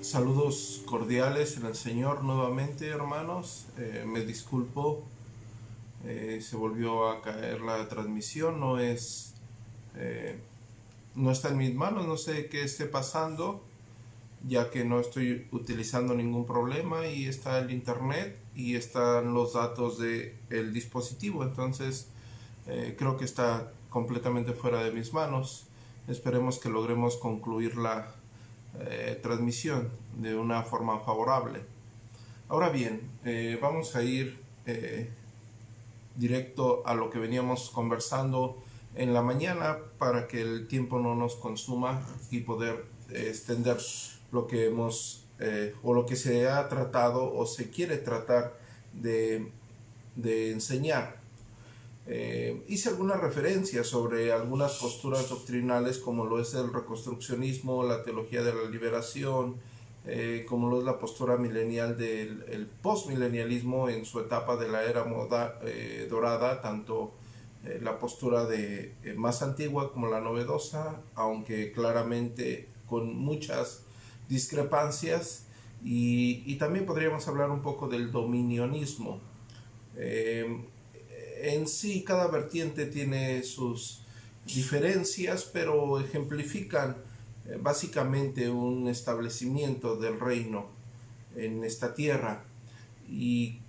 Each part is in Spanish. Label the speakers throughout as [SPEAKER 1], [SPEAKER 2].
[SPEAKER 1] Saludos cordiales en el Señor nuevamente, hermanos. Me disculpo, se volvió a caer la transmisión. No está en mis manos, no sé qué esté pasando, ya que no estoy utilizando ningún problema y está el internet y están los datos del dispositivo. Entonces, creo que está completamente fuera de mis manos. Esperemos que logremos concluir la transmisión de una forma favorable. Ahora bien, vamos a ir directo a lo que veníamos conversando en la mañana para que el tiempo no nos consuma y poder extender lo que hemos o lo que se ha tratado o se quiere tratar de enseñar. Hice algunas referencias sobre algunas posturas doctrinales como lo es el reconstruccionismo, la teología de la liberación, como lo es la postura milenial del postmilenialismo en su etapa de la era dorada, tanto la postura más antigua como la novedosa, aunque claramente con muchas discrepancias, y también podríamos hablar un poco del dominionismo. En sí, cada vertiente tiene sus diferencias, pero ejemplifican básicamente un establecimiento del reino en esta tierra, y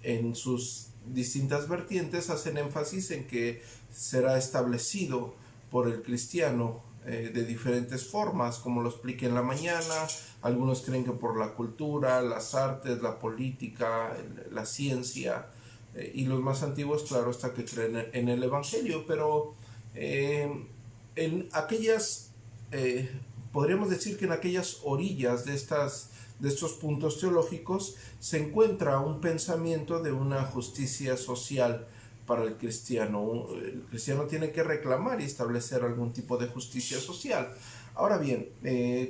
[SPEAKER 1] en sus distintas vertientes hacen énfasis en que será establecido por el cristiano de diferentes formas, como lo expliqué en la mañana. Algunos creen que por la cultura, las artes, la política, la ciencia, y los más antiguos, claro está, que creen en el Evangelio, pero en aquellas, podríamos decir que en aquellas orillas de estos puntos teológicos se encuentra un pensamiento de una justicia social para el cristiano. El cristiano tiene que reclamar y establecer algún tipo de justicia social. Ahora bien,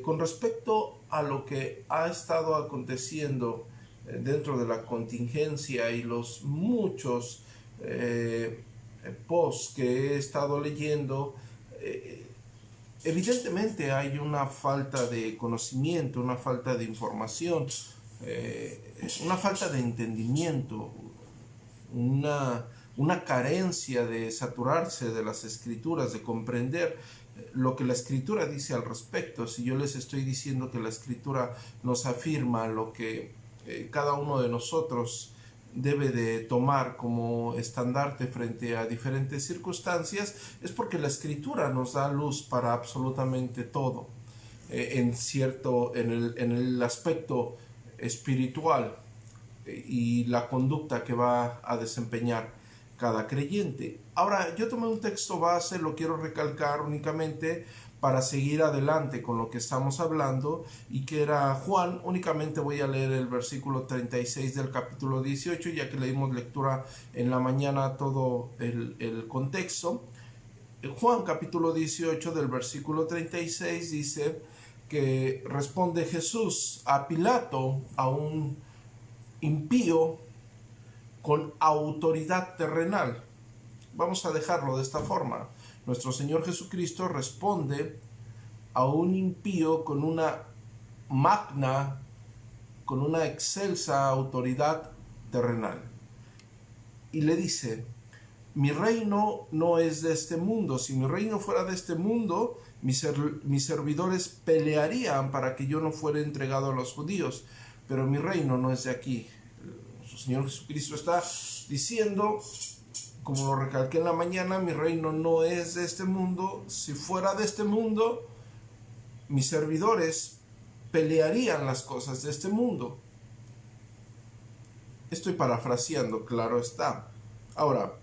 [SPEAKER 1] con respecto a lo que ha estado aconteciendo dentro de la contingencia y los muchos posts que he estado leyendo, evidentemente hay una falta de conocimiento, una falta de información, una falta de entendimiento, una carencia de saturarse de las escrituras, de comprender lo que la escritura dice al respecto. Si yo les estoy diciendo que la escritura nos afirma lo que cada uno de nosotros debe de tomar como estandarte frente a diferentes circunstancias, es porque la escritura nos da luz para absolutamente todo, en el aspecto espiritual y la conducta que va a desempeñar cada creyente. Ahora, yo tomé un texto base, lo quiero recalcar únicamente para seguir adelante con lo que estamos hablando, y que era Juan. Únicamente voy a leer el versículo 36 del capítulo 18, ya que le dimos lectura en la mañana todo el contexto. Juan capítulo 18 del versículo 36 dice que responde Jesús a Pilato, a un impío con autoridad terrenal. Vamos a dejarlo de esta forma. Nuestro Señor Jesucristo responde a un impío con una magna, con una excelsa autoridad terrenal. Y le dice: mi reino no es de este mundo. Si mi reino fuera de este mundo, mis servidores pelearían para que yo no fuera entregado a los judíos. Pero mi reino no es de aquí. Nuestro Señor Jesucristo está diciendo, como lo recalqué en la mañana, mi reino no es de este mundo. Si fuera de este mundo, mis servidores pelearían las cosas de este mundo. Estoy parafraseando, claro está. Ahora,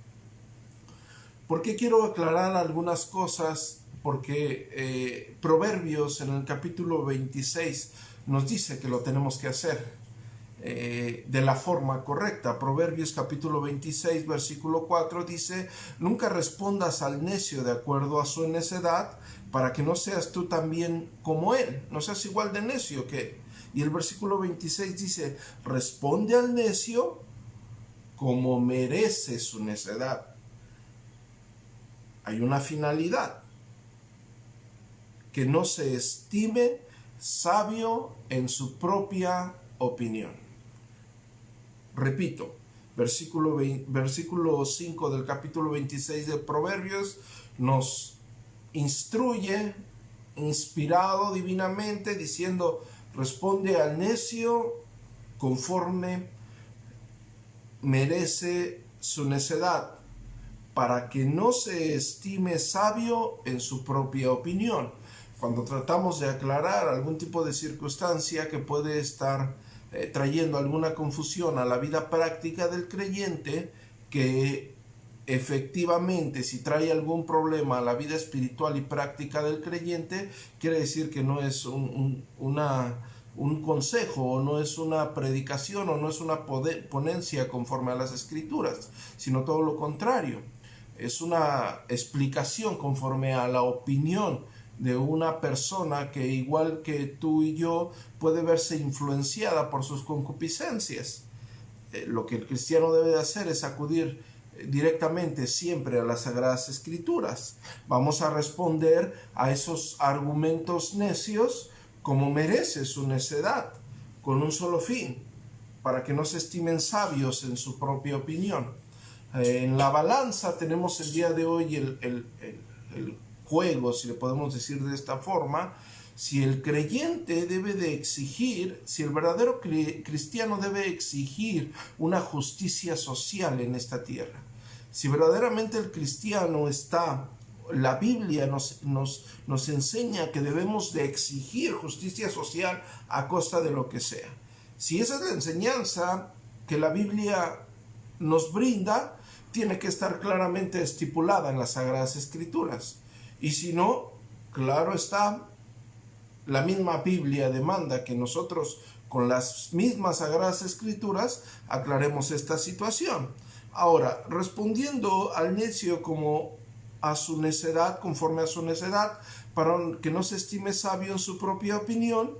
[SPEAKER 1] ¿por qué quiero aclarar algunas cosas? Porque Proverbios en el capítulo 26 nos dice que lo tenemos que hacer de la forma correcta. Proverbios capítulo 26 versículo 4 dice: nunca respondas al necio de acuerdo a su necedad, para que no seas tú también como él, no seas igual de necio que él. Y el versículo 26 dice: responde al necio como merece su necedad. Hay una finalidad: que no se estime sabio en su propia opinión. Repito, versículo 5 del capítulo 26 de Proverbios nos instruye, inspirado divinamente, diciendo: responde al necio conforme merece su necedad, para que no se estime sabio en su propia opinión. Cuando tratamos de aclarar algún tipo de circunstancia que puede estar trayendo alguna confusión a la vida práctica del creyente, que efectivamente si trae algún problema a la vida espiritual y práctica del creyente, quiere decir que no es un consejo, o no es una predicación, o no es una ponencia conforme a las Escrituras, sino todo lo contrario. Es una explicación conforme a la opinión de una persona que, igual que tú y yo, puede verse influenciada por sus concupiscencias. Lo que el cristiano debe de hacer es acudir directamente siempre a las Sagradas Escrituras. Vamos a responder a esos argumentos necios como merece su necedad, con un solo fin: para que no se estimen sabios en su propia opinión. En la balanza tenemos el día de hoy el juego, si le podemos decir de esta forma, si el creyente debe de exigir, si el verdadero cristiano debe exigir una justicia social en esta tierra. Si verdaderamente el cristiano está, la Biblia nos enseña que debemos de exigir justicia social a costa de lo que sea. Si esa es la enseñanza que la Biblia nos brinda, tiene que estar claramente estipulada en las Sagradas Escrituras. Y si no, claro está, la misma Biblia demanda que nosotros, con las mismas Sagradas Escrituras, aclaremos esta situación. Ahora, respondiendo al necio como a su necedad, conforme a su necedad, para que no se estime sabio en su propia opinión,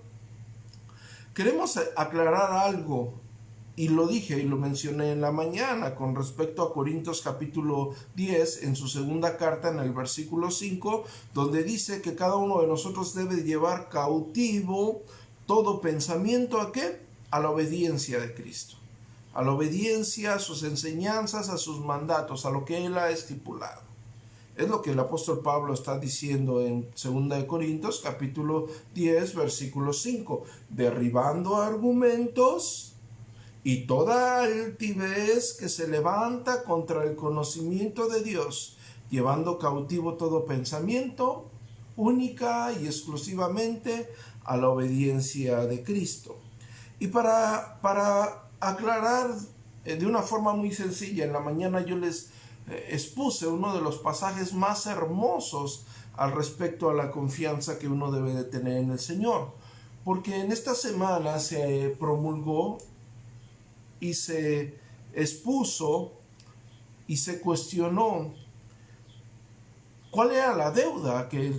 [SPEAKER 1] queremos aclarar algo. Y lo dije y lo mencioné en la mañana con respecto a Corintios capítulo 10, en su segunda carta, en el versículo 5, donde dice que cada uno de nosotros debe llevar cautivo todo pensamiento ¿a qué? A la obediencia de Cristo, a la obediencia a sus enseñanzas, a sus mandatos, a lo que Él ha estipulado. Es lo que el apóstol Pablo está diciendo en 2 Corintios capítulo 10, versículo 5, derribando argumentos y toda altivez que se levanta contra el conocimiento de Dios, llevando cautivo todo pensamiento, única y exclusivamente a la obediencia de Cristo. Y para aclarar de una forma muy sencilla, en la mañana yo les expuse uno de los pasajes más hermosos al respecto a la confianza que uno debe de tener en el Señor. Porque en esta semana se promulgó y se expuso y se cuestionó cuál era la deuda que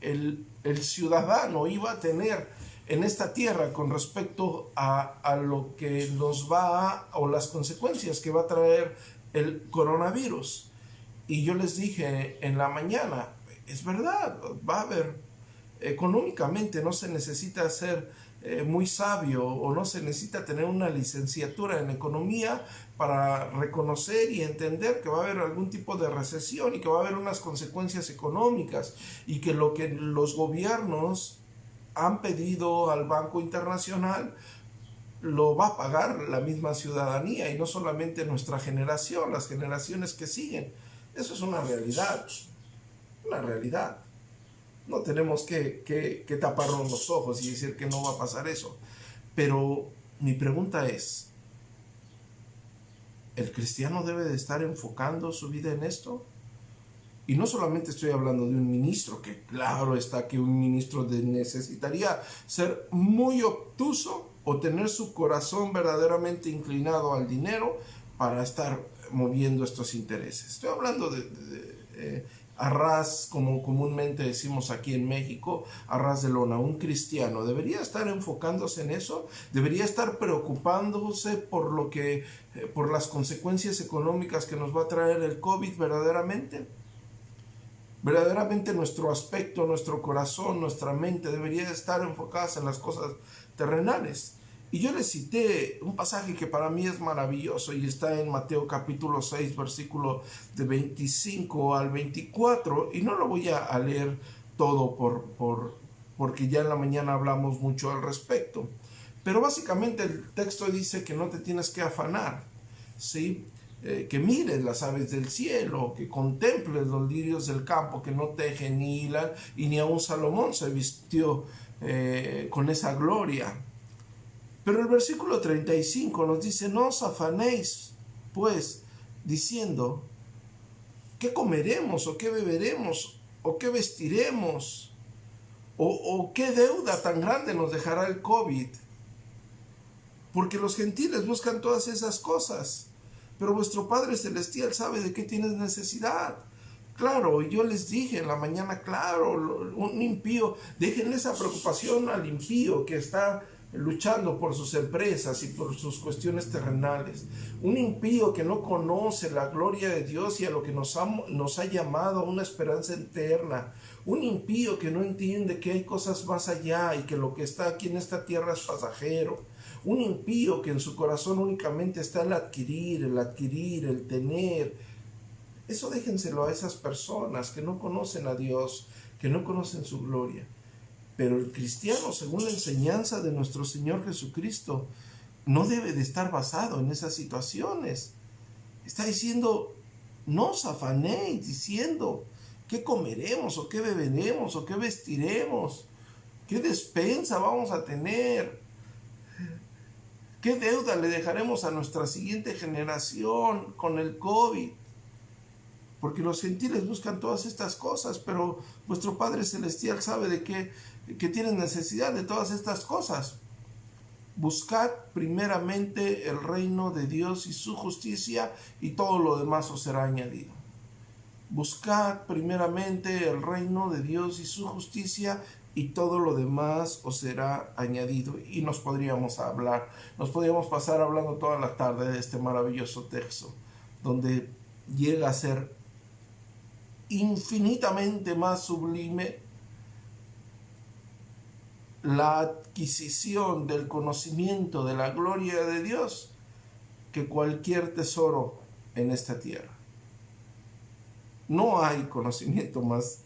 [SPEAKER 1] el ciudadano iba a tener en esta tierra con respecto a lo que nos va o las consecuencias que va a traer el coronavirus. Y yo les dije en la mañana, es verdad, va a haber, económicamente no se necesita ser muy sabio o no se necesita tener una licenciatura en economía para reconocer y entender que va a haber algún tipo de recesión y que va a haber unas consecuencias económicas, y que lo que los gobiernos han pedido al Banco Internacional lo va a pagar la misma ciudadanía, y no solamente nuestra generación, las generaciones que siguen. Eso es una realidad, una realidad. No tenemos que taparnos los ojos y decir que no va a pasar eso. Pero mi pregunta es, ¿el cristiano debe de estar enfocando su vida en esto? Y no solamente estoy hablando de un ministro, que claro está que un ministro necesitaría ser muy obtuso o tener su corazón verdaderamente inclinado al dinero para estar moviendo estos intereses. Estoy hablando de a ras, como comúnmente decimos aquí en México, a ras de lona. Un cristiano debería estar enfocándose en eso, debería estar preocupándose por las consecuencias económicas que nos va a traer el COVID verdaderamente. Verdaderamente nuestro aspecto, nuestro corazón, nuestra mente debería estar enfocadas en las cosas terrenales. Y yo les cité un pasaje que para mí es maravilloso y está en Mateo capítulo 6, versículo de 25 al 24, y no lo voy a leer todo porque ya en la mañana hablamos mucho al respecto. Pero básicamente el texto dice que no te tienes que afanar, ¿sí? Que mires las aves del cielo, que contemples los lirios del campo que no tejen ni hilan, y ni aun Salomón se vistió con esa gloria. Pero el versículo 35 nos dice: no os afanéis, pues, diciendo, ¿qué comeremos o qué beberemos o qué vestiremos? ¿O qué deuda tan grande nos dejará el COVID? Porque los gentiles buscan todas esas cosas, pero vuestro Padre Celestial sabe de qué tienes necesidad. Claro, yo les dije en la mañana, claro, un impío, déjenle esa preocupación al impío que está luchando por sus empresas y por sus cuestiones terrenales. Un impío que no conoce la gloria de Dios y a lo que nos ha llamado a una esperanza eterna. Un impío que no entiende que hay cosas más allá y que lo que está aquí en esta tierra es pasajero. Un impío que en su corazón únicamente está el adquirir, el tener. Eso déjenselo a esas personas que no conocen a Dios, que no conocen su gloria. Pero el cristiano, según la enseñanza de nuestro Señor Jesucristo, no debe de estar basado en esas situaciones. Está diciendo, no os afanéis, diciendo, ¿qué comeremos o qué beberemos o qué vestiremos? ¿Qué despensa vamos a tener? ¿Qué deuda le dejaremos a nuestra siguiente generación con el COVID? Porque los gentiles buscan todas estas cosas, pero vuestro Padre Celestial sabe de que tienen necesidad de todas estas cosas. Buscad primeramente el reino de Dios y su justicia, y todo lo demás os será añadido. Buscad primeramente el reino de Dios y su justicia, y todo lo demás os será añadido. Y nos podríamos pasar hablando toda la tarde de este maravilloso texto, donde llega a ser infinitamente más sublime la adquisición del conocimiento de la gloria de Dios que cualquier tesoro en esta tierra. No hay conocimiento más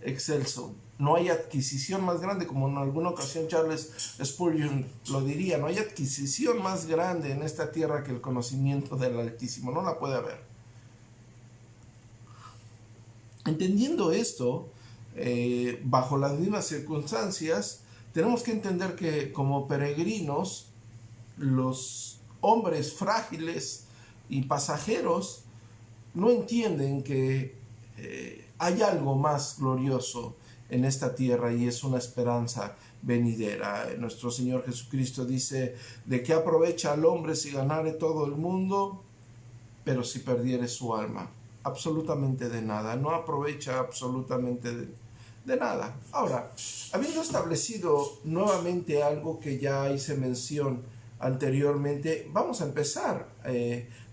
[SPEAKER 1] excelso, no hay adquisición más grande, como en alguna ocasión Charles Spurgeon lo diría, no hay adquisición más grande en esta tierra que el conocimiento del Altísimo, no la puede haber. Entendiendo esto, bajo las mismas circunstancias, tenemos que entender que como peregrinos, los hombres frágiles y pasajeros no entienden que hay algo más glorioso en esta tierra, y es una esperanza venidera. Nuestro Señor Jesucristo dice: ¿de qué aprovecha al hombre si ganare todo el mundo, pero si perdiere su alma? Absolutamente de nada, no aprovecha absolutamente de nada. Ahora, habiendo establecido nuevamente algo que ya hice mención anteriormente, vamos a empezar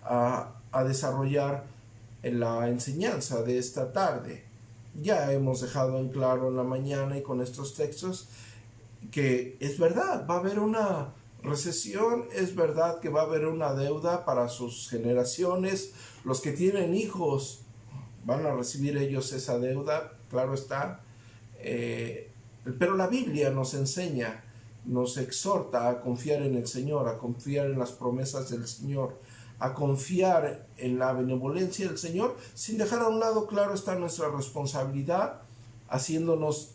[SPEAKER 1] a desarrollar la enseñanza de esta tarde. Ya hemos dejado en claro en la mañana y con estos textos que es verdad, va a haber una recesión, es verdad que va a haber una deuda para sus generaciones. Los que tienen hijos van a recibir ellos esa deuda, claro está. Pero la Biblia nos enseña, nos exhorta a confiar en el Señor, a confiar en las promesas del Señor, a confiar en la benevolencia del Señor, sin dejar a un lado, claro está, nuestra responsabilidad, haciéndonos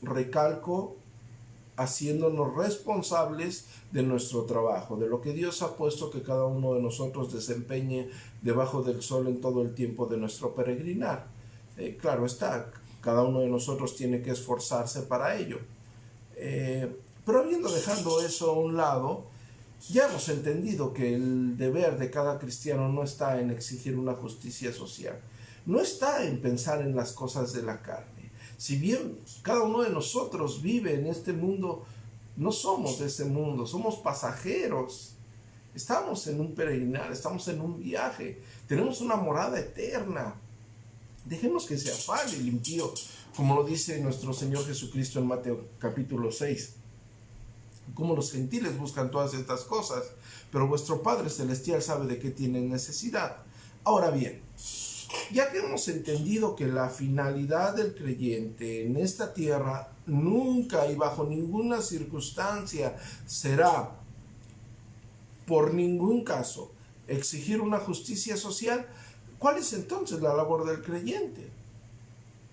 [SPEAKER 1] responsables de nuestro trabajo, de lo que Dios ha puesto que cada uno de nosotros desempeñe debajo del sol en todo el tiempo de nuestro peregrinar. Claro está, cada uno de nosotros tiene que esforzarse para ello. Pero habiendo dejado eso a un lado, ya hemos entendido que el deber de cada cristiano no está en exigir una justicia social, no está en pensar en las cosas de la carne. Si bien cada uno de nosotros vive en este mundo, no somos de este mundo, somos pasajeros. Estamos en un peregrinar, estamos en un viaje, tenemos una morada eterna. Dejemos que se afane el impío como lo dice nuestro Señor Jesucristo en Mateo capítulo 6. Como los gentiles buscan todas estas cosas, pero vuestro Padre Celestial sabe de qué tienen necesidad. Ahora bien, ya que hemos entendido que la finalidad del creyente en esta tierra nunca y bajo ninguna circunstancia será, por ningún caso, exigir una justicia social, ¿cuál es entonces la labor del creyente?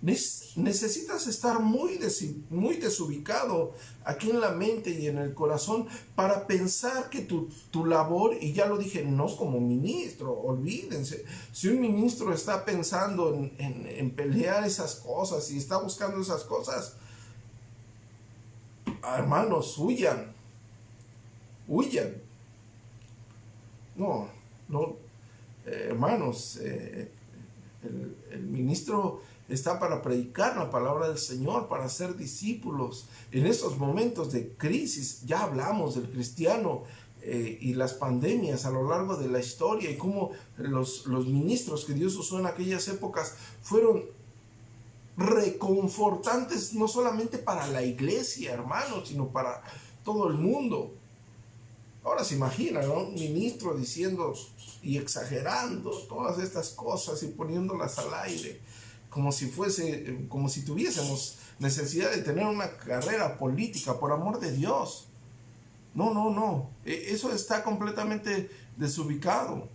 [SPEAKER 1] Necesitas estar muy desubicado aquí en la mente y en el corazón para pensar que tu labor, y ya lo dije, no como ministro, olvídense, si un ministro está pensando en pelear esas cosas y está buscando esas cosas, hermanos, huyan. No, hermanos, el ministro está para predicar la palabra del Señor, para ser discípulos. En estos momentos de crisis, ya hablamos del cristiano y las pandemias a lo largo de la historia y cómo los ministros que Dios usó en aquellas épocas fueron reconfortantes no solamente para la iglesia, hermanos, sino para todo el mundo. Ahora se imagina, ¿no? Un ministro diciendo y exagerando todas estas cosas y poniéndolas al aire, como si tuviésemos necesidad de tener una carrera política, por amor de Dios. No. Eso está completamente desubicado.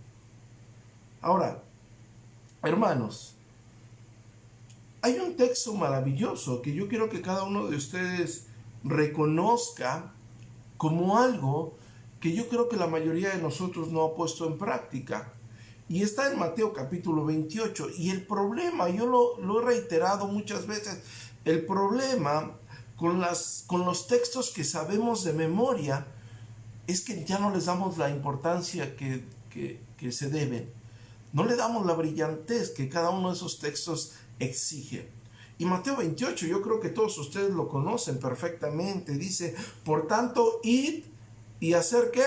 [SPEAKER 1] Ahora, hermanos, hay un texto maravilloso que yo quiero que cada uno de ustedes reconozca como algo que yo creo que la mayoría de nosotros no ha puesto en práctica. Y está en Mateo capítulo 28. Y el problema, yo lo he reiterado muchas veces, el problema con los textos que sabemos de memoria es que ya no les damos la importancia que se deben. No le damos la brillantez que cada uno de esos textos exige. Y Mateo 28, yo creo que todos ustedes lo conocen perfectamente. Dice, por tanto, id y hacer ¿qué?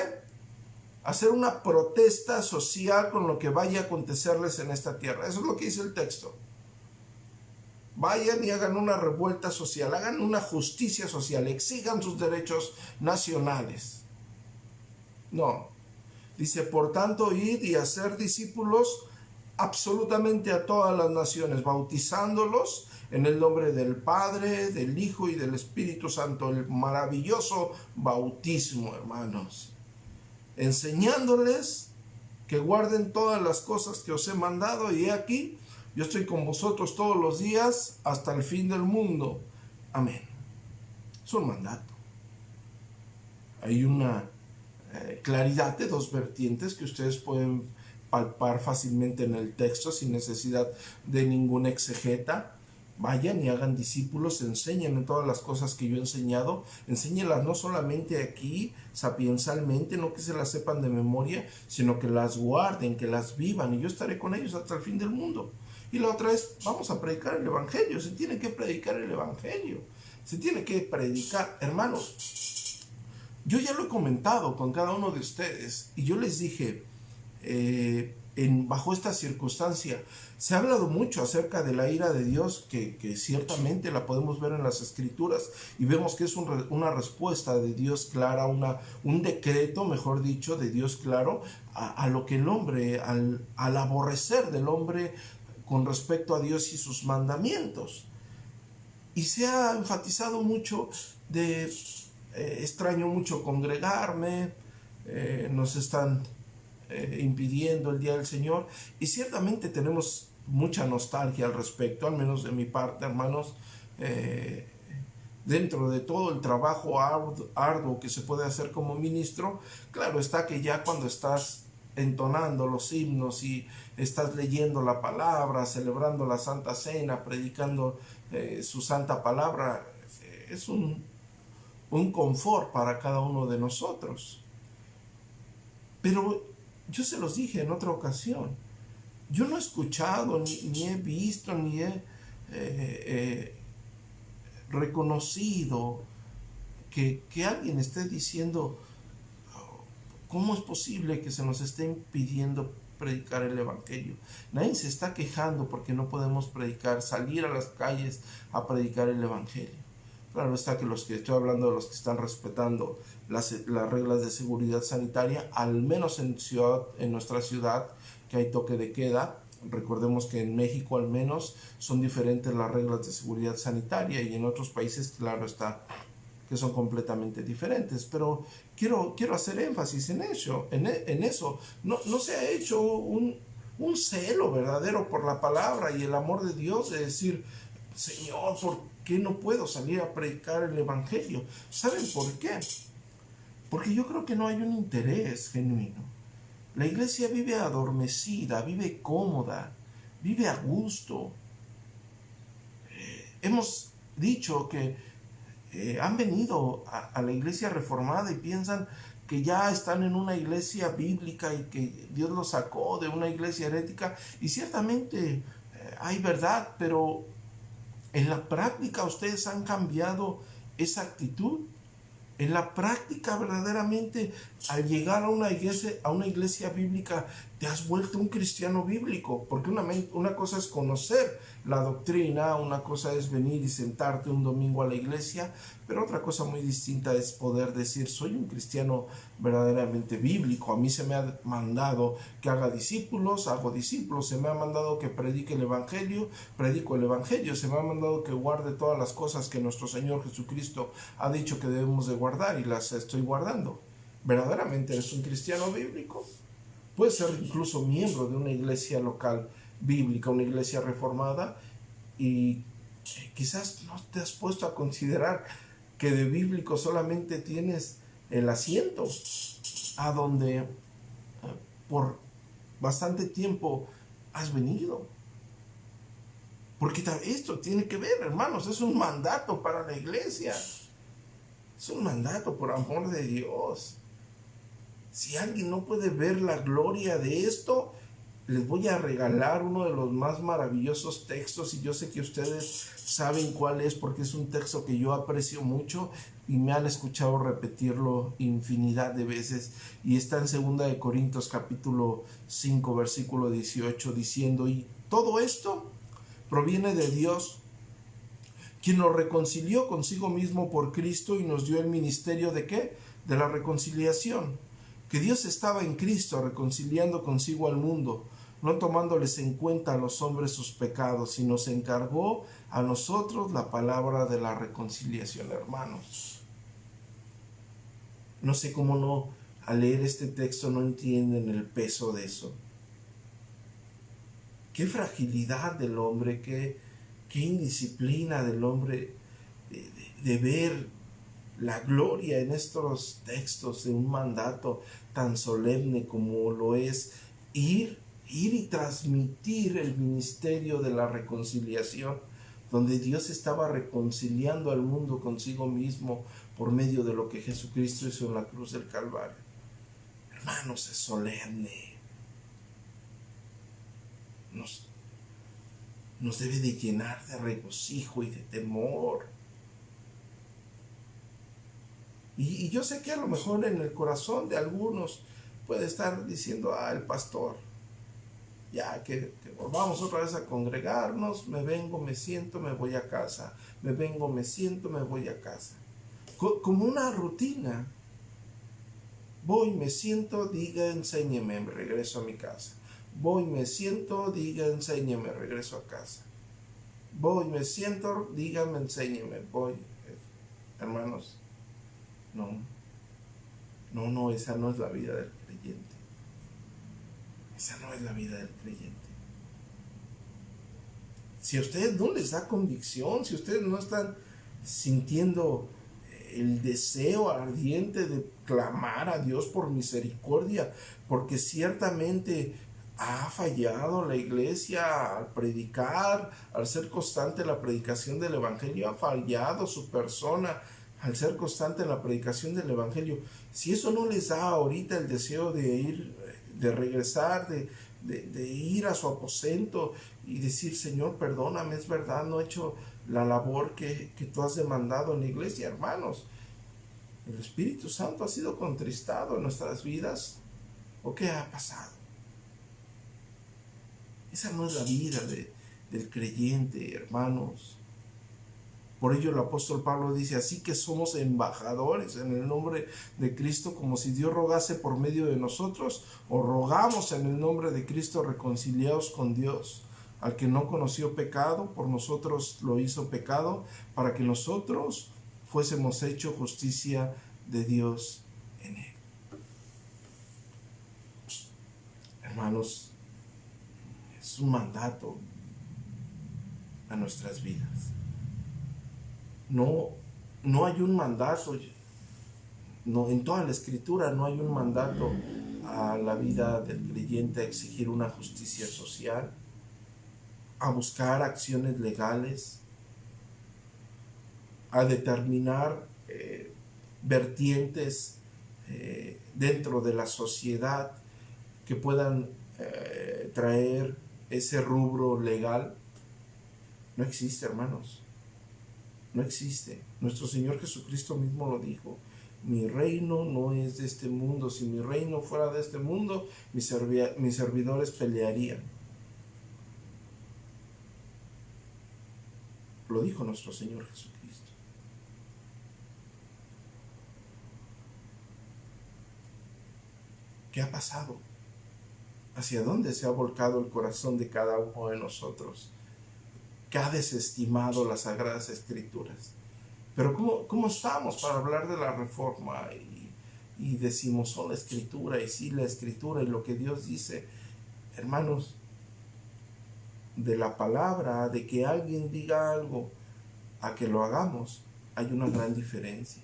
[SPEAKER 1] Hacer una protesta social con lo que vaya a acontecerles en esta tierra. Eso es lo que dice el texto. Vayan y hagan una revuelta social, hagan una justicia social, exijan sus derechos nacionales. No. Dice, por tanto, id y hacer discípulos absolutamente a todas las naciones, bautizándolos en el nombre del Padre, del Hijo y del Espíritu Santo. El maravilloso bautismo, hermanos. Enseñándoles que guarden todas las cosas que os he mandado, y he aquí, yo estoy con vosotros todos los días hasta el fin del mundo. Amén. Es un mandato. Hay una claridad de dos vertientes que ustedes pueden palpar fácilmente en el texto sin necesidad de ningún exegeta. Vayan y hagan discípulos, enseñen en todas las cosas que yo he enseñado, enséñenlas no solamente aquí, sapiensalmente, no que se las sepan de memoria, sino que las guarden, que las vivan, y yo estaré con ellos hasta el fin del mundo. Y la otra es, vamos a predicar el Evangelio, se tiene que predicar el Evangelio, se tiene que predicar, hermanos. Yo ya lo he comentado con cada uno de ustedes, y yo les dije, bajo esta circunstancia, se ha hablado mucho acerca de la ira de Dios, que ciertamente la podemos ver en las Escrituras, y vemos que es una respuesta de Dios clara, un decreto, mejor dicho, de Dios claro, a lo que el hombre, al aborrecer del hombre con respecto a Dios y sus mandamientos. Y se ha enfatizado mucho extraño mucho congregarme, nos están impidiendo el día del Señor, y ciertamente tenemos mucha nostalgia al respecto, al menos de mi parte, hermanos. Dentro de todo el trabajo arduo que se puede hacer como ministro, claro está que ya cuando estás entonando los himnos y estás leyendo la palabra, celebrando la Santa Cena, predicando su santa palabra, es un confort para cada uno de nosotros. Pero yo se los dije en otra ocasión, yo no he escuchado, ni he visto, ni he reconocido que alguien esté diciendo, ¿cómo es posible que se nos esté impidiendo predicar el Evangelio. Nadie se está quejando porque no podemos predicar, salir a las calles a predicar el Evangelio. Claro está que estoy hablando de los que están respetando las reglas de seguridad sanitaria, al menos en nuestra ciudad, que hay toque de queda. Recordemos que en México al menos son diferentes las reglas de seguridad sanitaria, y en otros países, claro está, que son completamente diferentes. Pero quiero hacer énfasis en eso. No se ha hecho un celo verdadero por la palabra y el amor de Dios, de decir, Señor, ¿por qué no puedo salir a predicar el Evangelio? ¿Saben por qué? Porque yo creo que no hay un interés genuino. La iglesia vive adormecida, vive cómoda, vive a gusto. Hemos dicho que han venido a la iglesia reformada y piensan que ya están en una iglesia bíblica y que Dios los sacó de una iglesia herética, y ciertamente hay verdad, pero en la práctica ustedes han cambiado esa actitud. En la práctica, verdaderamente, al llegar a una iglesia bíblica, te has vuelto un cristiano bíblico. Porque una cosa es conocer la doctrina, una cosa es venir y sentarte un domingo a la iglesia, pero otra cosa muy distinta es poder decir, soy un cristiano verdaderamente bíblico. A mí se me ha mandado que haga discípulos, hago discípulos. Se me ha mandado que predique el Evangelio, predico el Evangelio. Se me ha mandado que guarde todas las cosas que nuestro Señor Jesucristo ha dicho que debemos de guardar, y las estoy guardando. ¿Verdaderamente eres un cristiano bíblico? Puedes ser incluso miembro de una iglesia local bíblica, una iglesia reformada, y quizás no te has puesto a considerar que de bíblico solamente tienes el asiento a donde por bastante tiempo has venido. Porque esto tiene que ver, hermanos, es un mandato para la iglesia. Es un mandato por amor de Dios. Si alguien no puede ver la gloria de esto, les voy a regalar uno de los más maravillosos textos, y yo sé que ustedes saben cuál es, porque es un texto que yo aprecio mucho y me han escuchado repetirlo infinidad de veces, y está en 2 Corintios capítulo 5 versículo 18, diciendo, y todo esto proviene de Dios, quien nos reconcilió consigo mismo por Cristo y nos dio el ministerio ¿de qué? De la reconciliación. Que Dios estaba en Cristo reconciliando consigo al mundo, no tomándoles en cuenta a los hombres sus pecados, y nos encargó a nosotros la palabra de la reconciliación, hermanos. No sé cómo no, al leer este texto, no entienden el peso de eso. Qué fragilidad del hombre, qué indisciplina del hombre de ver la gloria en estos textos de un mandato tan solemne como lo es ir y transmitir el ministerio de la reconciliación, donde Dios estaba reconciliando al mundo consigo mismo por medio de lo que Jesucristo hizo en la cruz del Calvario. Hermanos, es solemne. Nos debe de llenar de regocijo y de temor. Y yo sé que a lo mejor en el corazón de algunos puede estar diciendo, el pastor, ya que volvamos otra vez a congregarnos, me vengo, me siento, me voy a casa, me vengo, me siento, me voy a casa. Como una rutina. Voy, me siento, diga, enséñeme, me regreso a mi casa. Voy, me siento, diga, enséñeme, regreso a casa. Voy, me siento, dígame, enséñeme, voy. Hermanos, no, esa no es la vida del creyente. Esa no es la vida del creyente. Si a ustedes no les da convicción, si ustedes no están sintiendo el deseo ardiente de clamar a Dios por misericordia, porque ciertamente ha fallado la iglesia al predicar, al ser constante en la predicación del Evangelio, ha fallado su persona al ser constante en la predicación del Evangelio. Si eso no les da ahorita el deseo de ir, de regresar, de ir a su aposento y decir, Señor, perdóname, es verdad, no he hecho la labor que tú has demandado en la iglesia, hermanos. ¿El Espíritu Santo ha sido contristado en nuestras vidas? ¿O qué ha pasado? Esa no es la vida del creyente, hermanos. Por ello el apóstol Pablo dice, así que somos embajadores en el nombre de Cristo, como si Dios rogase por medio de nosotros, o rogamos en el nombre de Cristo reconciliados con Dios. Al que no conoció pecado, por nosotros lo hizo pecado, para que nosotros fuésemos hecho justicia de Dios en él. Hermanos, es un mandato a nuestras vidas. No hay un mandato, no, en toda la Escritura no hay un mandato a la vida del creyente a exigir una justicia social, a buscar acciones legales, a determinar vertientes dentro de la sociedad que puedan traer ese rubro legal. No existe, hermanos. No existe. Nuestro Señor Jesucristo mismo lo dijo. Mi reino no es de este mundo. Si mi reino fuera de este mundo, mis servidores pelearían. Lo dijo nuestro Señor Jesucristo. ¿Qué ha pasado? ¿Hacia dónde se ha volcado el corazón de cada uno de nosotros? Que ha desestimado las Sagradas Escrituras. Pero ¿cómo estamos para hablar de la Reforma? Y decimos, la Escritura, y sí, la Escritura, y lo que Dios dice. Hermanos, de la palabra, de que alguien diga algo, a que lo hagamos, hay una gran diferencia.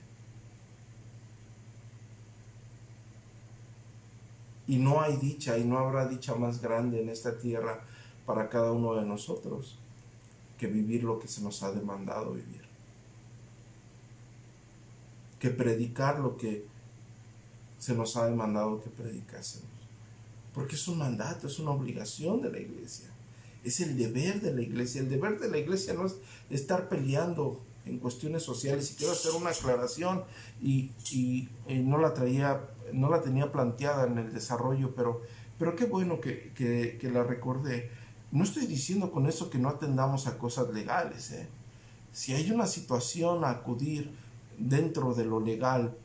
[SPEAKER 1] Y no hay dicha, y no habrá dicha más grande en esta tierra para cada uno de nosotros que vivir lo que se nos ha demandado vivir, que predicar lo que se nos ha demandado que predicásemos, porque es un mandato, es una obligación de la iglesia, es el deber de la iglesia. El deber de la iglesia no es estar peleando en cuestiones sociales. Y quiero hacer una aclaración y no la tenía planteada en el desarrollo, pero qué bueno que la recordé. No estoy diciendo con eso que no atendamos a cosas legales, ¿eh? Si hay una situación a acudir dentro de lo legal,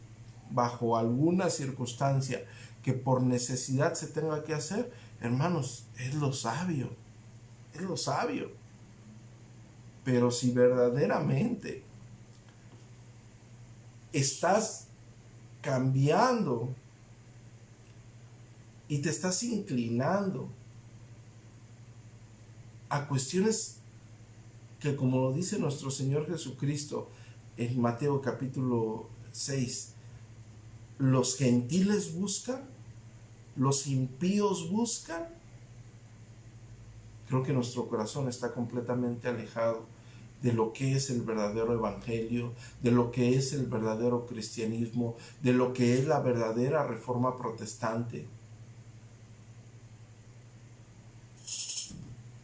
[SPEAKER 1] bajo alguna circunstancia que por necesidad se tenga que hacer, hermanos, es lo sabio. Pero si verdaderamente estás cambiando y te estás inclinando a cuestiones que, como lo dice nuestro Señor Jesucristo en Mateo capítulo 6, los gentiles buscan, los impíos buscan, creo que nuestro corazón está completamente alejado de lo que es el verdadero evangelio, de lo que es el verdadero cristianismo, de lo que es la verdadera reforma protestante.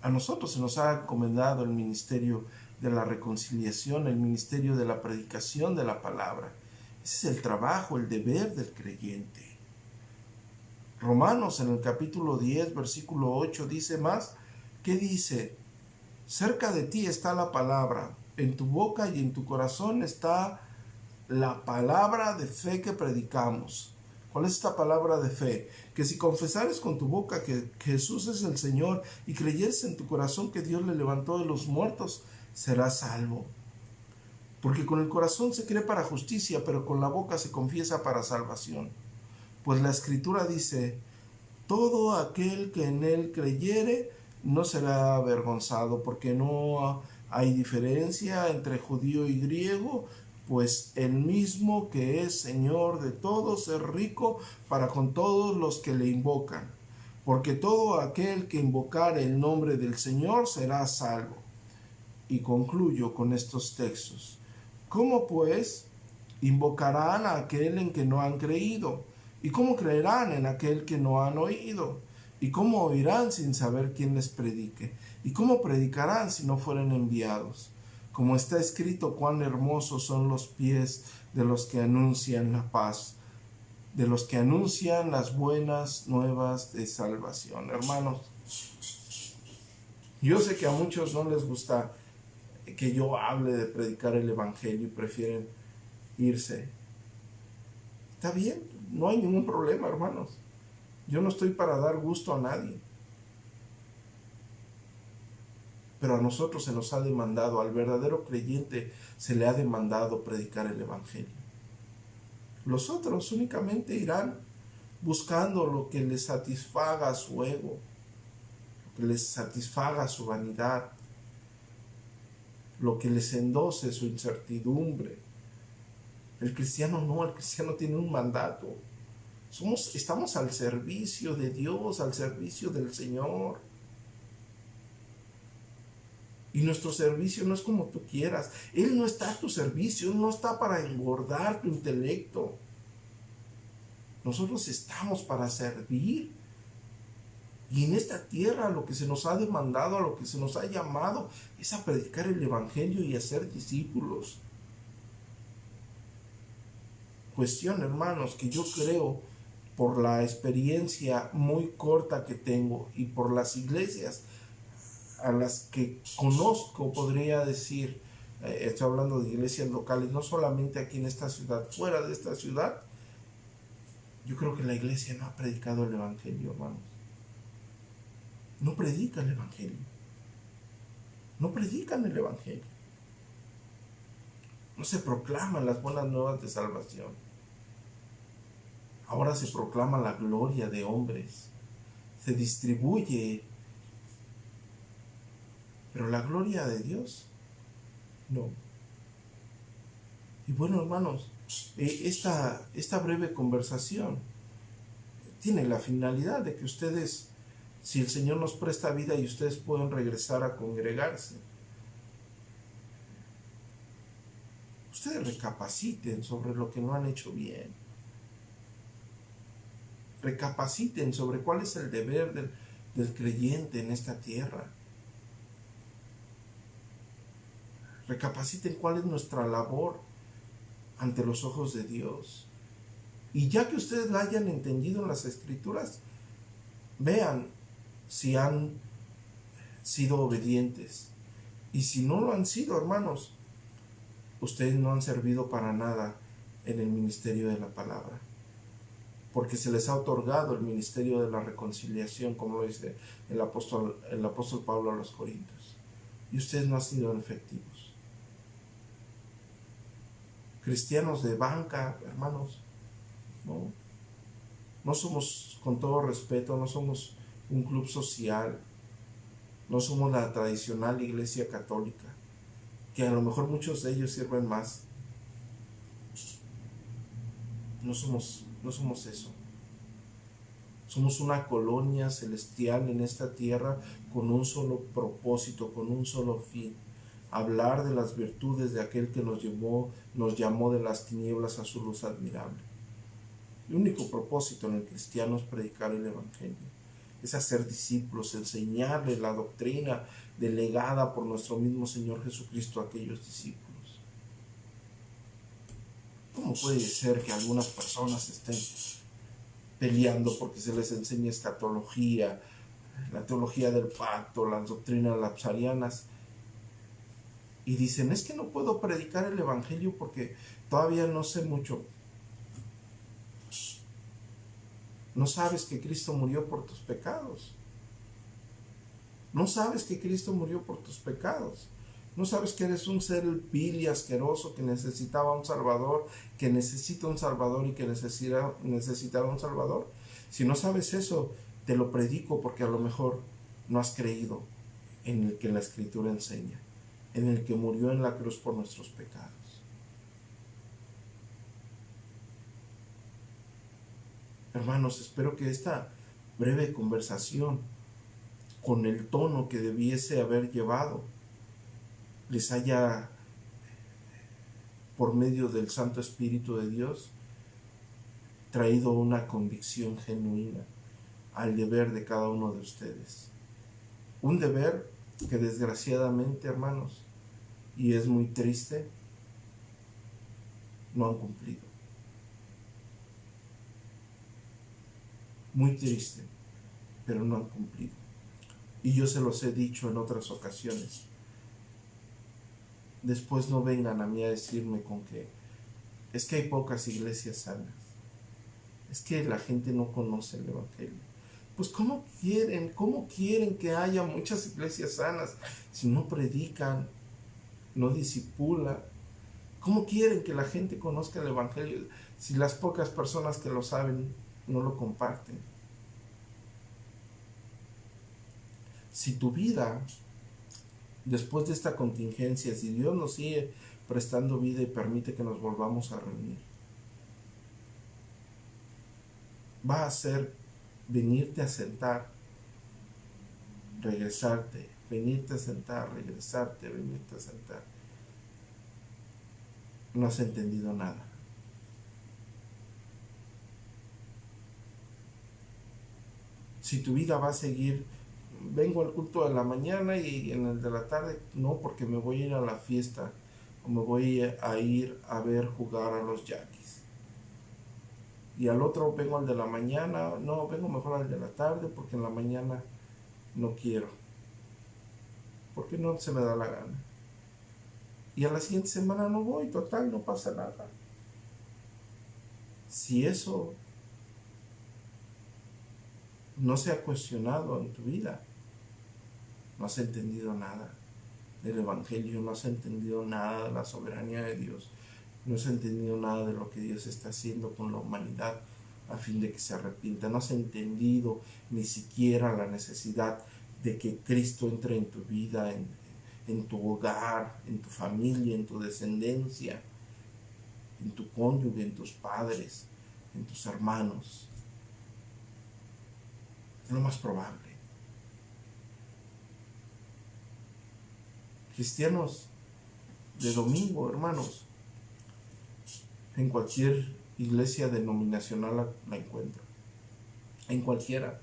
[SPEAKER 1] A nosotros se nos ha encomendado el ministerio de la reconciliación, el ministerio de la predicación de la palabra. Ese es el trabajo, el deber del creyente. Romanos en el capítulo 10, versículo 8 dice más. ¿Qué dice? Cerca de ti está la palabra, en tu boca y en tu corazón está la palabra de fe que predicamos. ¿Cuál es esta palabra de fe? Que si confesares con tu boca que Jesús es el Señor y creyeres en tu corazón que Dios le levantó de los muertos, serás salvo. Porque con el corazón se cree para justicia, pero con la boca se confiesa para salvación. Pues la Escritura dice, todo aquel que en él creyere no será avergonzado, porque no hay diferencia entre judío y griego, pues el mismo que es Señor de todos es rico para con todos los que le invocan, porque todo aquel que invocare el nombre del Señor será salvo. Y concluyo con estos textos. ¿Cómo pues invocarán a aquel en que no han creído? ¿Y cómo creerán en aquel que no han oído? ¿Y cómo oirán sin saber quién les predique? ¿Y cómo predicarán si no fueren enviados? Como está escrito, cuán hermosos son los pies de los que anuncian la paz, de los que anuncian las buenas nuevas de salvación. Hermanos, Yo sé que a muchos no les gusta que yo hable de predicar el evangelio y prefieren irse. Está bien, no hay ningún problema, hermanos. Yo no estoy para dar gusto a nadie. Pero a nosotros se nos ha demandado, al verdadero creyente se le ha demandado predicar el evangelio. Los otros únicamente irán buscando lo que les satisfaga su ego, lo que les satisfaga su vanidad, lo que les endose su incertidumbre. El cristiano no, el cristiano tiene un mandato. Estamos al servicio de Dios, al servicio del Señor. Y nuestro servicio no es como tú quieras. Él no está a tu servicio, Él no está para engordar tu intelecto. Nosotros estamos para servir. Y en esta tierra lo que se nos ha demandado, a lo que se nos ha llamado, es a predicar el evangelio y a ser discípulos. Cuestión, hermanos, que yo creo, por la experiencia muy corta que tengo y por las iglesias a las que conozco, podría decir, estoy hablando de iglesias locales, no solamente aquí en esta ciudad, fuera de esta ciudad, yo creo que la iglesia no ha predicado el evangelio, hermanos. No predican el evangelio. No predican el evangelio. No se proclaman las buenas nuevas de salvación. Ahora se proclama la gloria de hombres. Se distribuye. Pero la gloria de Dios, no. Y bueno, hermanos, esta breve conversación tiene la finalidad de que ustedes, si el Señor nos presta vida y ustedes pueden regresar a congregarse, ustedes recapaciten sobre lo que no han hecho bien. Recapaciten sobre cuál es el deber del creyente en esta tierra. Recapaciten cuál es nuestra labor ante los ojos de Dios. Y ya que ustedes la hayan entendido en las Escrituras, vean si han sido obedientes. Y si no lo han sido, hermanos, ustedes no han servido para nada en el ministerio de la palabra. Porque se les ha otorgado el ministerio de la reconciliación, como lo dice el apóstol Pablo a los Corintios. Y ustedes no han sido efectivos. Cristianos de banca, hermanos, no somos, con todo respeto, no somos un club social, no somos la tradicional iglesia católica, que a lo mejor muchos de ellos sirven más. No somos eso. Somos una colonia celestial en esta tierra con un solo propósito, con un solo fin: hablar de las virtudes de aquel que nos llamó de las tinieblas a su luz admirable. El único propósito en el cristiano es predicar el evangelio, es hacer discípulos, enseñarles la doctrina delegada por nuestro mismo Señor Jesucristo a aquellos discípulos. ¿Cómo puede ser que algunas personas estén peleando porque se les enseña escatología, la teología del pacto, las doctrinas lapsarianas, y dicen: es que no puedo predicar el evangelio porque todavía no sé mucho? No sabes que Cristo murió por tus pecados. No sabes que Cristo murió por tus pecados. No sabes que eres un ser vil y asqueroso que necesitaba un Salvador, que necesita un Salvador y que necesitará un Salvador. Si no sabes eso, te lo predico porque a lo mejor no has creído en el que la Escritura enseña, en el que murió en la cruz por nuestros pecados. Hermanos, espero que esta breve conversación, con el tono que debiese haber llevado, les haya, por medio del Santo Espíritu de Dios, traído una convicción genuina al deber de cada uno de ustedes. Un deber que desgraciadamente, hermanos, y es muy triste, no han cumplido. Muy triste, pero no han cumplido. Y yo se los he dicho en otras ocasiones. Después no vengan a mí a decirme con que es que hay pocas iglesias sanas. Es que la gente no conoce el Evangelio. Pues ¿cómo quieren que haya muchas iglesias sanas si no predican, no discipulan? ¿Cómo quieren que la gente conozca el Evangelio si las pocas personas que lo saben no lo comparten? Si tu vida, después de esta contingencia, si Dios nos sigue prestando vida y permite que nos volvamos a reunir, va a ser venirte a sentar, regresarte, venirte a sentar, regresarte, venirte a sentar. No has entendido nada. Si tu vida va a seguir, vengo al culto de la mañana y en el de la tarde, no, porque me voy a ir a la fiesta o me voy a ir a ver jugar a los Yankees. Y al otro vengo al de la mañana, no, vengo mejor al de la tarde porque en la mañana no quiero, porque no se me da la gana. Y a la siguiente semana no voy, total, no pasa nada. Si eso no se ha cuestionado en tu vida, no has entendido nada del Evangelio, no has entendido nada de la soberanía de Dios, no has entendido nada de lo que Dios está haciendo con la humanidad a fin de que se arrepienta, no has entendido ni siquiera la necesidad de que Cristo entre en tu vida, en tu hogar, en tu familia, en tu descendencia, en tu cónyuge, en tus padres, en tus hermanos. Es lo más probable. Cristianos de domingo, hermanos, en cualquier iglesia denominacional la encuentro, en cualquiera.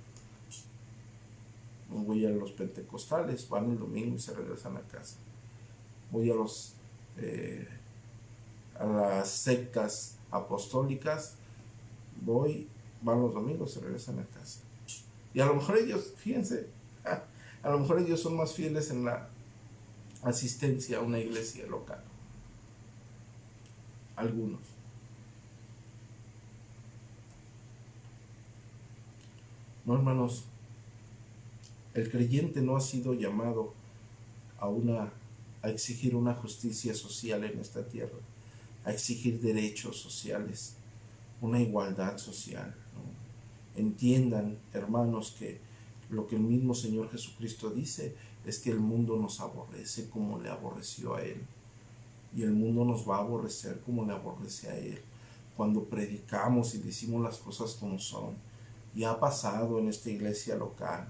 [SPEAKER 1] Voy a los pentecostales, van el domingo y se regresan a casa. Voy a las sectas apostólicas, van los domingos y se regresan a casa. Y a lo mejor ellos, fíjense, a lo mejor ellos son más fieles en la asistencia a una iglesia local. Algunos. No, hermanos, el creyente no ha sido llamado a exigir una justicia social en esta tierra, a exigir derechos sociales, una igualdad social, ¿no? Entiendan, hermanos, que lo que el mismo Señor Jesucristo dice es que el mundo nos aborrece como le aborreció a Él, y el mundo nos va a aborrecer como le aborrece a Él cuando predicamos y decimos las cosas como son. Y ha pasado en esta iglesia local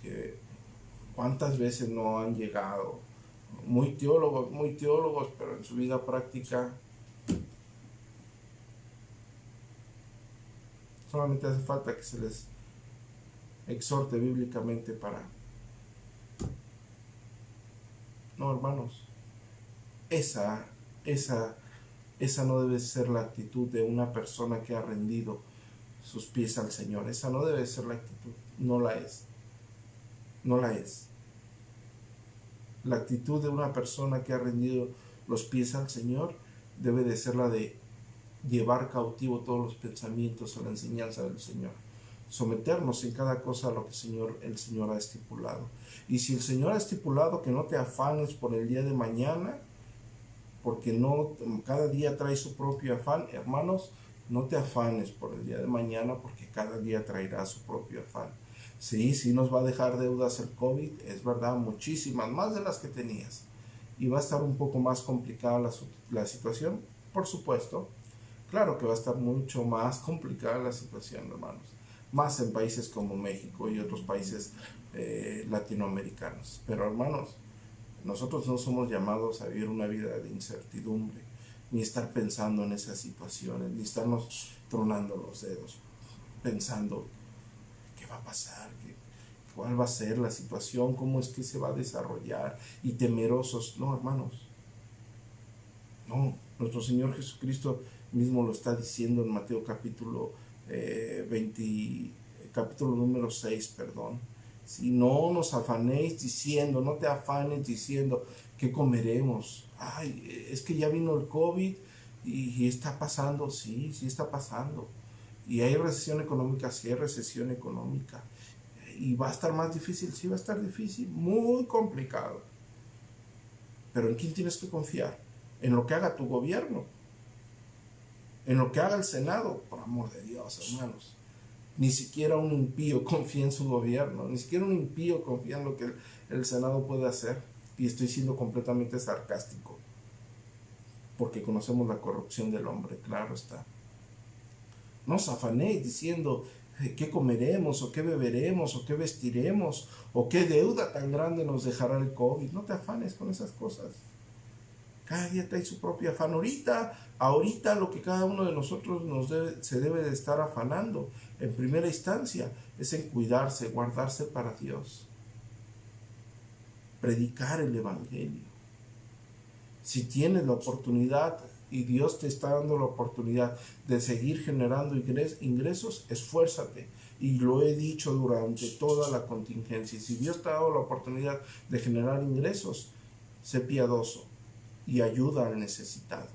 [SPEAKER 1] que cuántas veces no han llegado muy teólogos, pero en su vida práctica solamente hace falta que se les exhorte bíblicamente para... No, hermanos, esa no debe ser la actitud de una persona que ha rendido sus pies al Señor. Esa no debe ser la actitud, no la es. No la es. La actitud de una persona que ha rendido los pies al Señor debe de ser la de llevar cautivo todos los pensamientos a la enseñanza del Señor. Someternos en cada cosa a lo que el Señor ha estipulado. Y si el Señor ha estipulado que no te afanes por el día de mañana, porque no, cada día trae su propio afán, hermanos, no te afanes por el día de mañana, porque cada día traerá su propio afán. Sí nos va a dejar deudas el COVID, es verdad, muchísimas, más de las que tenías. Y va a estar un poco más complicada la situación, por supuesto. Claro que va a estar mucho más complicada la situación, hermanos. Más en países como México y otros países latinoamericanos. Pero, hermanos, nosotros no somos llamados a vivir una vida de incertidumbre, ni estar pensando en esas situaciones, ni estarnos tronando los dedos, pensando qué va a pasar, cuál va a ser la situación, cómo es que se va a desarrollar, y temerosos. No, hermanos, no. Nuestro Señor Jesucristo mismo lo está diciendo en Mateo capítulo número 6, Si no nos afanéis diciendo, no te afanes diciendo, ¿qué comeremos? Ay, es que ya vino el COVID y está pasando, sí está pasando. Y hay recesión económica, sí hay recesión económica. Y va a estar más difícil, sí va a estar difícil, muy complicado. Pero ¿en quién tienes que confiar? En lo que haga tu gobierno, en lo que haga el Senado, por amor de Dios, hermanos. Ni siquiera un impío confía en su gobierno, ni siquiera un impío confía en lo que el Senado puede hacer. Y estoy siendo completamente sarcástico, porque conocemos la corrupción del hombre, claro está. No os afanéis diciendo qué comeremos, o qué beberemos, o qué vestiremos, o qué deuda tan grande nos dejará el COVID. No te afanes con esas cosas. Cada día trae su propio afán. Ahorita lo que cada uno de nosotros se debe de estar afanando en primera instancia es en cuidarse, guardarse para Dios, predicar el Evangelio. Si tienes la oportunidad y Dios te está dando la oportunidad de seguir generando ingresos, esfuérzate. Y lo he dicho durante toda la contingencia. Si Dios te ha dado la oportunidad de generar ingresos, sé piadoso y ayuda al necesitado.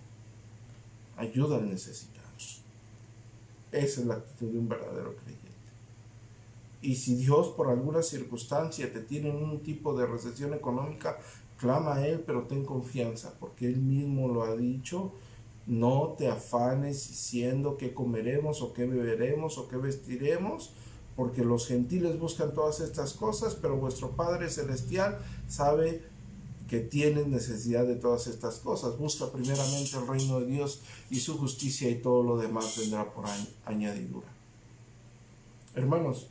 [SPEAKER 1] Ayuda al necesitado. Esa es la actitud de un verdadero creyente. Y si Dios por alguna circunstancia te tiene en un tipo de recesión económica, clama a Él, pero ten confianza, porque Él mismo lo ha dicho. No te afanes diciendo qué comeremos, o qué beberemos, o qué vestiremos, porque los gentiles buscan todas estas cosas, pero vuestro Padre Celestial sabe que tienes necesidad de todas estas cosas. Busca primeramente el reino de Dios y su justicia, y todo lo demás vendrá por añadidura. Hermanos,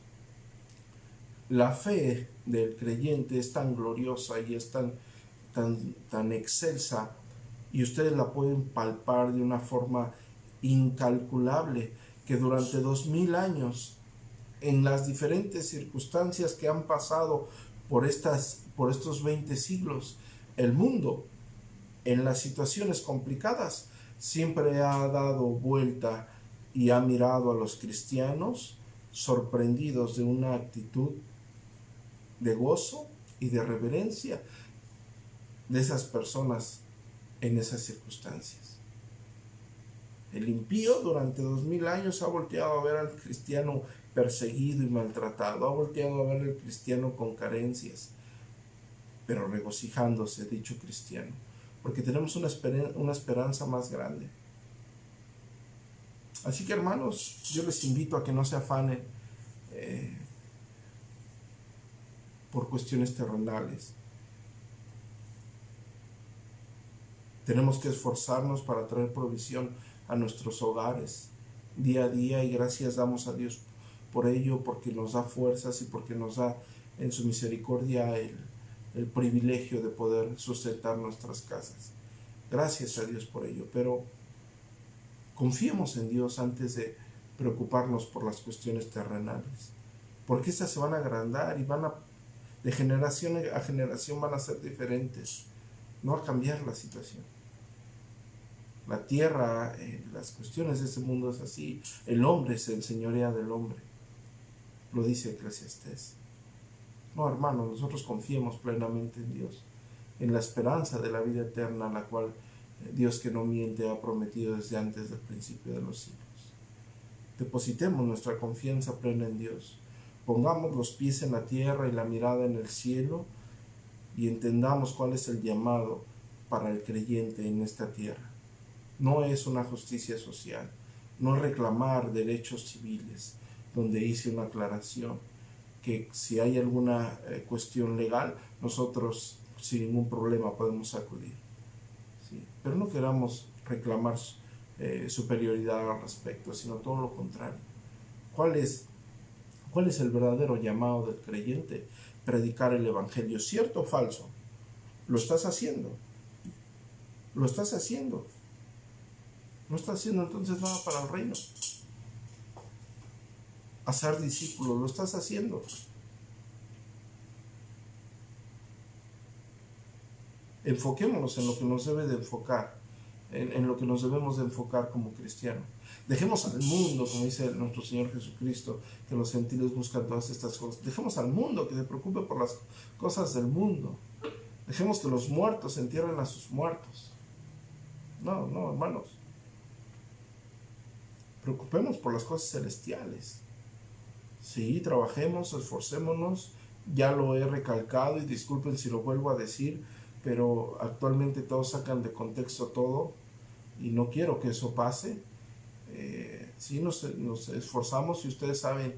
[SPEAKER 1] la fe del creyente es tan gloriosa y es tan excelsa, y ustedes la pueden palpar de una forma incalculable, que durante 2000 años, en las diferentes circunstancias que han pasado por estos 20 siglos, el mundo, en las situaciones complicadas, siempre ha dado vuelta y ha mirado a los cristianos sorprendidos de una actitud de gozo y de reverencia de esas personas en esas circunstancias. El impío durante 2000 años ha volteado a ver al cristiano perseguido y maltratado, ha volteado a ver al cristiano con carencias, pero regocijándose dicho cristiano, porque tenemos una esperanza más grande. Así que, hermanos, yo les invito a que no se afanen por cuestiones terrenales. Tenemos que esforzarnos para traer provisión a nuestros hogares día a día, y gracias damos a Dios por ello, porque nos da fuerzas y porque nos da en su misericordia el privilegio de poder sustentar nuestras casas. Gracias a Dios por ello, pero confiemos en Dios antes de preocuparnos por las cuestiones terrenales, porque estas se van a agrandar y de generación a generación van a ser diferentes, no a cambiar la situación. La tierra, las cuestiones de este mundo es así. El hombre se enseñorea del hombre, lo dice Eclesiastés. No, hermanos, nosotros confiemos plenamente en Dios, en la esperanza de la vida eterna, la cual Dios, que no miente, ha prometido desde antes del principio de los siglos. Depositemos nuestra confianza plena en Dios. Pongamos los pies en la tierra y la mirada en el cielo, y entendamos cuál es el llamado para el creyente en esta tierra. No es una justicia social, no es reclamar derechos civiles, donde hice una aclaración que si hay alguna cuestión legal, nosotros sin ningún problema podemos acudir. ¿Sí? Pero no queramos reclamar superioridad al respecto, sino todo lo contrario. ¿Cuál es el verdadero llamado del creyente? Predicar el Evangelio. ¿Cierto o falso? ¿Lo estás haciendo? ¿Lo estás haciendo? No estás haciendo entonces nada para el reino. Hacer discípulos, ¿lo estás haciendo? Enfoquémonos en lo que nos debe de enfocar, en lo que nos debemos de enfocar como cristianos. Dejemos al mundo, como dice nuestro Señor Jesucristo, que los gentiles buscan todas estas cosas. Dejemos al mundo que se preocupe por las cosas del mundo. Dejemos que los muertos entierren a sus muertos. No, hermanos. Preocupemos por las cosas celestiales. Sí, trabajemos, esforcémonos. Ya lo he recalcado y disculpen si lo vuelvo a decir, pero actualmente todos sacan de contexto todo y no quiero que eso pase. Sí, nos esforzamos y ustedes saben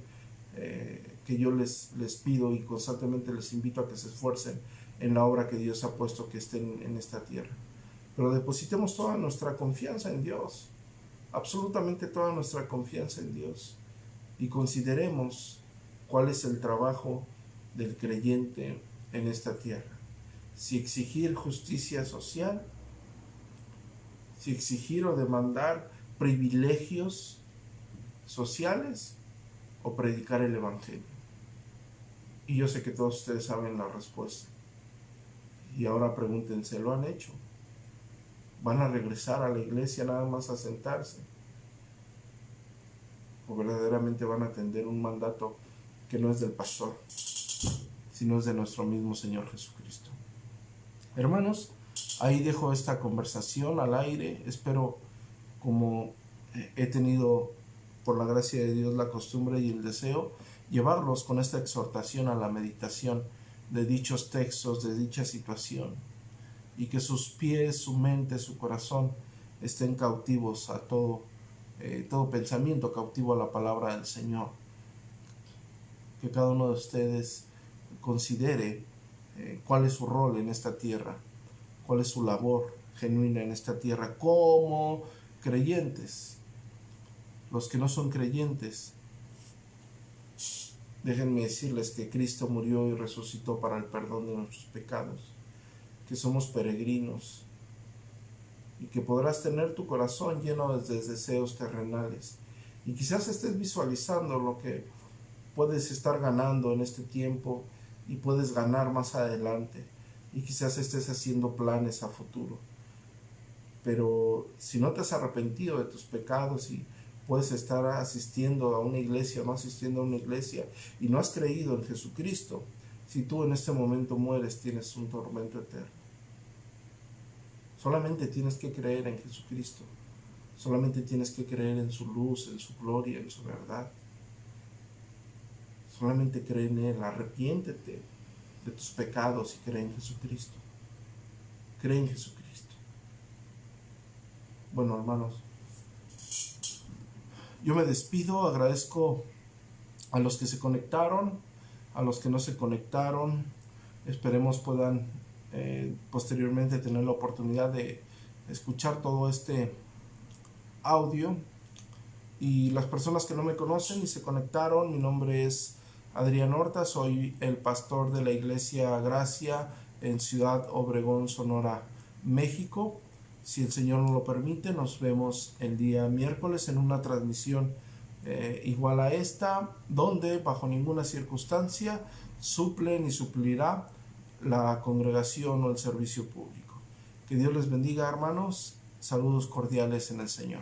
[SPEAKER 1] que yo les pido y constantemente les invito a que se esfuercen en la obra que Dios ha puesto que estén en esta tierra. Pero depositemos toda nuestra confianza en Dios, absolutamente toda nuestra confianza en Dios, y consideremos cuál es el trabajo del creyente en esta tierra. Si exigir justicia social, si exigir o demandar privilegios sociales, o predicar el evangelio. Y yo sé que todos ustedes saben la respuesta. Y ahora pregúntense, ¿lo han hecho? ¿Van a regresar a la iglesia nada más a sentarse? ¿O verdaderamente van a atender un mandato que no es del pastor, sino es de nuestro mismo Señor Jesucristo? Hermanos, ahí dejo esta conversación al aire. Espero, como he tenido por la gracia de Dios la costumbre y el deseo, llevarlos con esta exhortación a la meditación de dichos textos, de dicha situación, y que sus pies, su mente, su corazón estén cautivos a todo pensamiento cautivo a la palabra del Señor. Que cada uno de ustedes considere cuál es su rol en esta tierra, cuál es su labor genuina en esta tierra como creyentes. Los que no son creyentes, déjenme decirles que Cristo murió y resucitó para el perdón de nuestros pecados, que somos peregrinos y que podrás tener tu corazón lleno de deseos terrenales. Y quizás estés visualizando lo que puedes estar ganando en este tiempo y puedes ganar más adelante. Y quizás estés haciendo planes a futuro. Pero si no te has arrepentido de tus pecados y puedes estar asistiendo a una iglesia o no asistiendo a una iglesia y no has creído en Jesucristo, si tú en este momento mueres, tienes un tormento eterno. Solamente tienes que creer en Jesucristo. Solamente tienes que creer en su luz, en su gloria, en su verdad. Solamente cree en Él. Arrepiéntete de tus pecados y cree en Jesucristo. Cree en Jesucristo. Bueno, hermanos, yo me despido. Agradezco a los que se conectaron, a los que no se conectaron. Esperemos puedan posteriormente tener la oportunidad de escuchar todo este audio. Y las personas que no me conocen y se conectaron, mi nombre es Adrián Horta, soy el pastor de la Iglesia Gracia en Ciudad Obregón, Sonora, México. Si el Señor nos lo permite, nos vemos el día miércoles en una transmisión igual a esta, donde bajo ninguna circunstancia suple ni suplirá la congregación o el servicio público. Que Dios les bendiga, hermanos. Saludos cordiales en el Señor.